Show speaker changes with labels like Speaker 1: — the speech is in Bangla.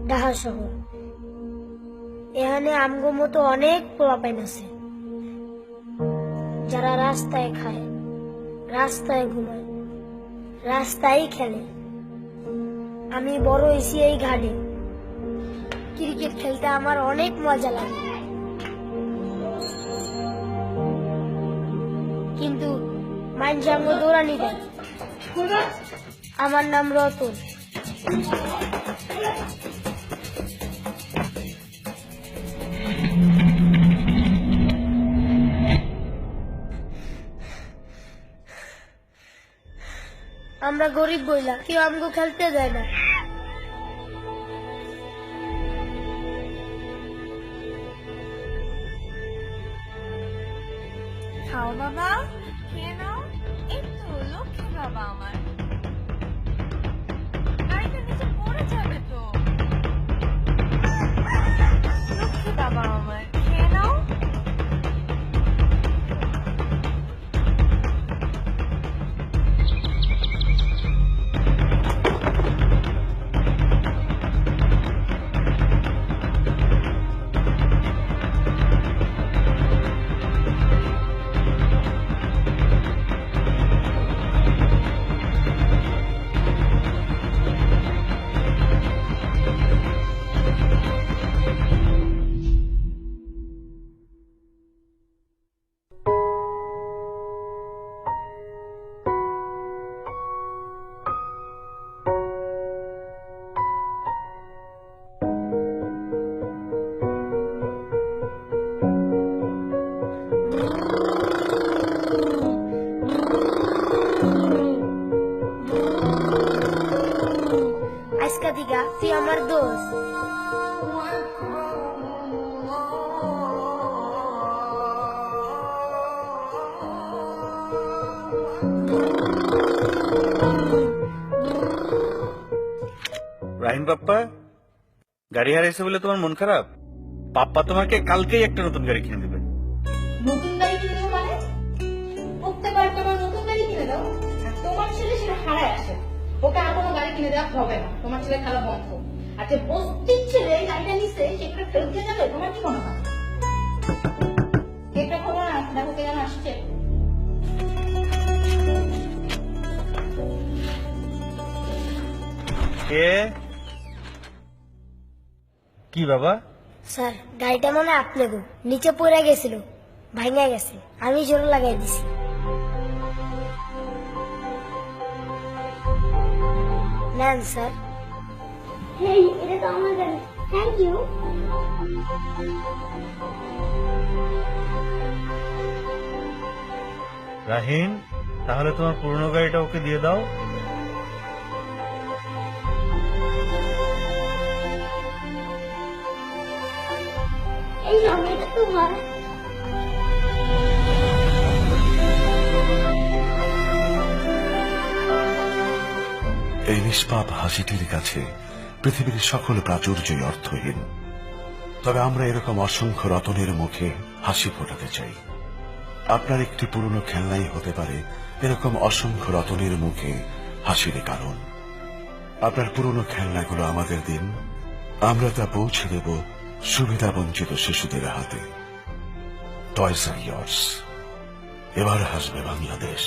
Speaker 1: ঢাকা শহর। এখানে আমগো মতো অনেক পোলাপাইন আছে যারা রাস্তায় খায়, রাস্তায় ঘুমায়, রাস্তায় খেলে। আমি বড় হয়েছি এই ঘাটে। ক্রিকেট খেলতে আমার অনেক মজা লাগে, কিন্তু মানুষ আমগো দৌড়ানি দেয়। আমার নাম রতন। আমরা গরিব বইলা কেউ আমগো খেলতে যায় না।
Speaker 2: খাও বাবা, খেয়ে নাও। এই তো লক্ষ্মী বাবা আমার। গাড়িটা নিচে পড়ে যাবে তো। লক্ষ্মী বাবা আমার, খেয়ে নাও।
Speaker 1: আজকা দিগা তুই আমার দোস্ত।
Speaker 3: রাহিন পাপ্পা, গাড়ি হারাইছে বলে তোমার মন খারাপ? পাপ্পা তোমাকে কালকেই একটা নতুন গাড়ি কিনে দেবে।
Speaker 4: নতুন গাড়ি কিনে দেবো মানে? প্রত্যেকবার তোমার নতুন গাড়ি কিনে দাও, আর তোমার ছেলে সেটা হারায় আসে। ওকে আর কোনো গাড়ি কিনে দেওয়া হবে না, তোমার ছেলে খেলা বন্ধ। আর যে বস্তির ছেলে গাড়িটা নিছে সেটা ফেরত দিয়ে যাবে, তোমার কি মনে হয়? এটা খবর না, দেখো কে যেন আসছে।
Speaker 3: কে? কি বাবা?
Speaker 1: স্যার, গাড়িটা মনে হয় আপনি গো, নিচে পড়ে গেছিল, ভাঙা গেছে, আমি জোর লাগাই দিছি। নেন স্যার। হেই, এটা তো আমার গাড়ি, থ্যাংক ইউ।
Speaker 3: রাহিন, তাহলে তোমার পুরনো গাড়িটা ওকে দিয়ে দাও।
Speaker 1: এই আমি এটা তোমার।
Speaker 5: এই নিষ্পাপ হাসিটির কাছে পৃথিবীর সকল প্রাচুর্যই অর্থহীন। তবে আমরা এরকম অসংখ্য রতনের মুখে হাসি ফোটাতে চাই। আপনার একটি পুরনো খেলনাই হতে পারে এরকম অসংখ্য রতনের মুখে হাসির কারণ। আপনার পুরনো খেলনাগুলো আমাদের দিন, আমরা তা পৌঁছে দেব সুবিধা বঞ্চিত শিশুদের হাতে। টয়স আর ইয়ার্স, এবার হাসবে বাংলাদেশ।